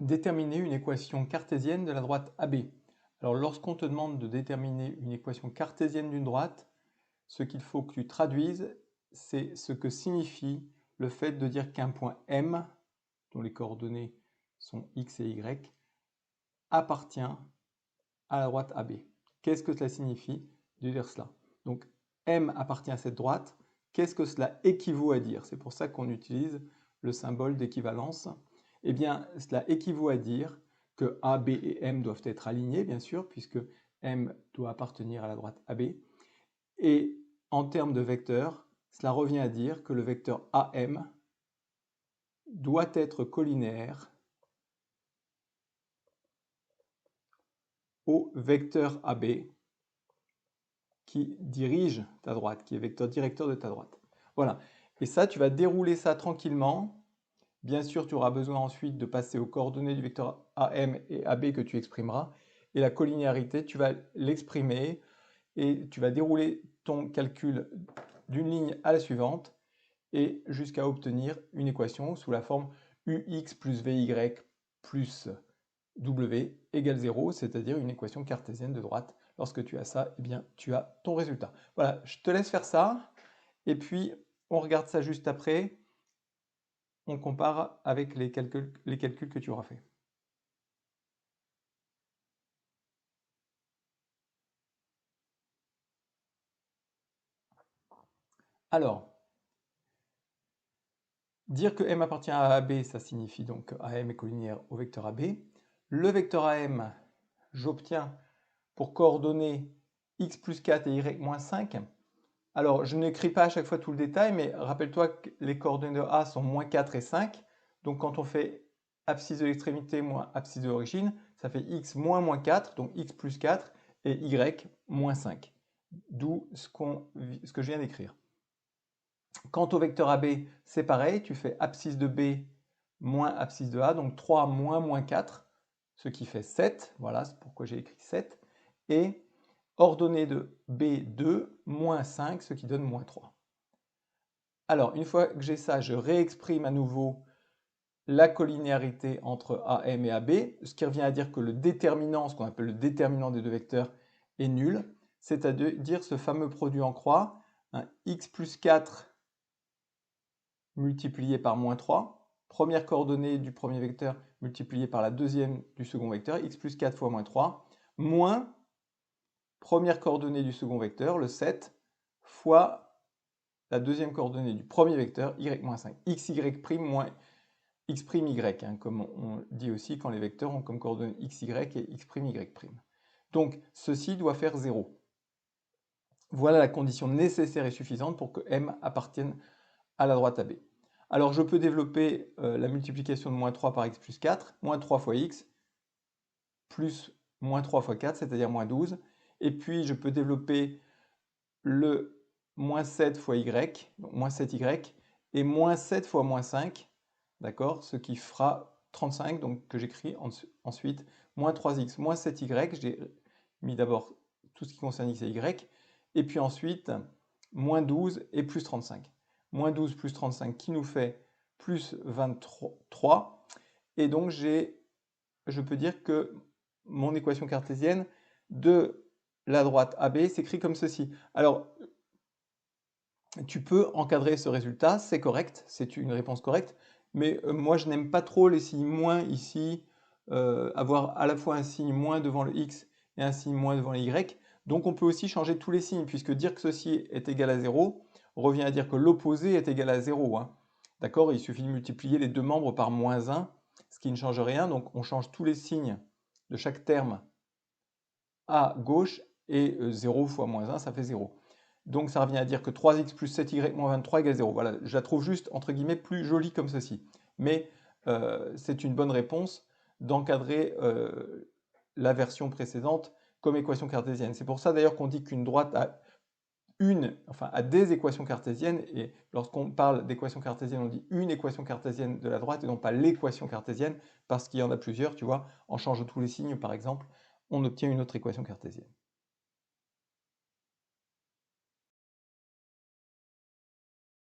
Déterminer une équation cartésienne de la droite AB. Alors lorsqu'on te demande de déterminer une équation cartésienne d'une droite, ce qu'il faut que tu traduises, c'est ce que signifie le fait de dire qu'un point M, dont les coordonnées sont x et y, appartient à la droite AB. Qu'est-ce que cela signifie de dire cela? Donc M appartient à cette droite. Qu'est-ce que cela équivaut à dire? C'est pour ça qu'on utilise le symbole d'équivalence. Eh bien, cela équivaut à dire que A, B et M doivent être alignés, bien sûr, puisque M doit appartenir à la droite AB. Et en termes de vecteurs, cela revient à dire que le vecteur AM doit être collinéaire au vecteur AB qui dirige ta droite, qui est vecteur directeur de ta droite. Voilà. Et ça, tu vas dérouler ça tranquillement. Bien sûr, tu auras besoin ensuite de passer aux coordonnées du vecteur AM et AB que tu exprimeras. Et la collinéarité, tu vas l'exprimer et tu vas dérouler ton calcul d'une ligne à la suivante et jusqu'à obtenir une équation sous la forme UX plus VY plus W égale 0, c'est-à-dire une équation cartésienne de droite. Lorsque tu as ça, eh bien, tu as ton résultat. Voilà, je te laisse faire ça, et puis on regarde ça juste après, on compare avec les calculs que tu auras fait. Alors, dire que M appartient à AB, ça signifie donc que AM est collinéaire au vecteur AB. Le vecteur AM, j'obtiens pour coordonnées x plus 4 et y moins 5. Alors, je n'écris pas à chaque fois tout le détail, mais rappelle-toi que les coordonnées de A sont moins 4 et 5. Donc, quand on fait abscisse de l'extrémité moins abscisse de l'origine, ça fait x moins moins 4, donc x plus 4, et y moins 5. D'où ce que je viens d'écrire. Quant au vecteur AB, c'est pareil, tu fais abscisse de B moins abscisse de A, donc 3 moins moins 4, ce qui fait 7. Voilà, c'est pourquoi j'ai écrit 7. Et ordonnée de B2 moins 5, ce qui donne moins 3. Alors, une fois que j'ai ça, je réexprime à nouveau la collinéarité entre AM et AB, ce qui revient à dire que le déterminant, ce qu'on appelle le déterminant des deux vecteurs, est nul, c'est-à-dire ce fameux produit en croix, un x plus 4 multiplié par moins 3, première coordonnée du premier vecteur multipliée par la deuxième du second vecteur, x plus 4 fois moins 3, moins première coordonnée du second vecteur, le 7, fois la deuxième coordonnée du premier vecteur, y-5, xy' moins x'y, hein, comme on dit aussi quand les vecteurs ont comme coordonnées xy et x'y'. Donc, ceci doit faire 0. Voilà la condition nécessaire et suffisante pour que M appartienne à la droite AB. Alors, je peux développer la multiplication de moins 3 par x plus 4, moins 3 fois x, plus moins 3 fois 4, c'est-à-dire moins 12. Et puis, je peux développer le moins 7 fois y, donc moins 7y, et moins 7 fois moins 5, d'accord, ce qui fera 35, donc que j'écris ensuite, moins 3x, moins 7y, j'ai mis d'abord tout ce qui concerne x et y, et puis ensuite, moins 12 et plus 35. Moins 12 plus 35 qui nous fait plus 23, et donc je peux dire que mon équation cartésienne de la droite AB s'écrit comme ceci. Alors, tu peux encadrer ce résultat, c'est correct, c'est une réponse correcte, mais moi je n'aime pas trop les signes moins ici, avoir à la fois un signe moins devant le x et un signe moins devant le y, donc on peut aussi changer tous les signes, puisque dire que ceci est égal à 0 revient à dire que l'opposé est égal à 0, hein. D'accord? Il suffit de multiplier les deux membres par moins 1, ce qui ne change rien, donc on change tous les signes de chaque terme à gauche, et 0 fois moins 1, ça fait 0. Donc ça revient à dire que 3x plus 7y moins 23 égale 0. Voilà, je la trouve juste, entre guillemets, plus jolie comme ceci. Mais c'est une bonne réponse d'encadrer la version précédente comme équation cartésienne. C'est pour ça d'ailleurs qu'on dit qu'une droite a des équations cartésiennes, et lorsqu'on parle d'équation cartésienne, on dit une équation cartésienne de la droite et non pas l'équation cartésienne, parce qu'il y en a plusieurs, tu vois. En changeant tous les signes, par exemple, on obtient une autre équation cartésienne.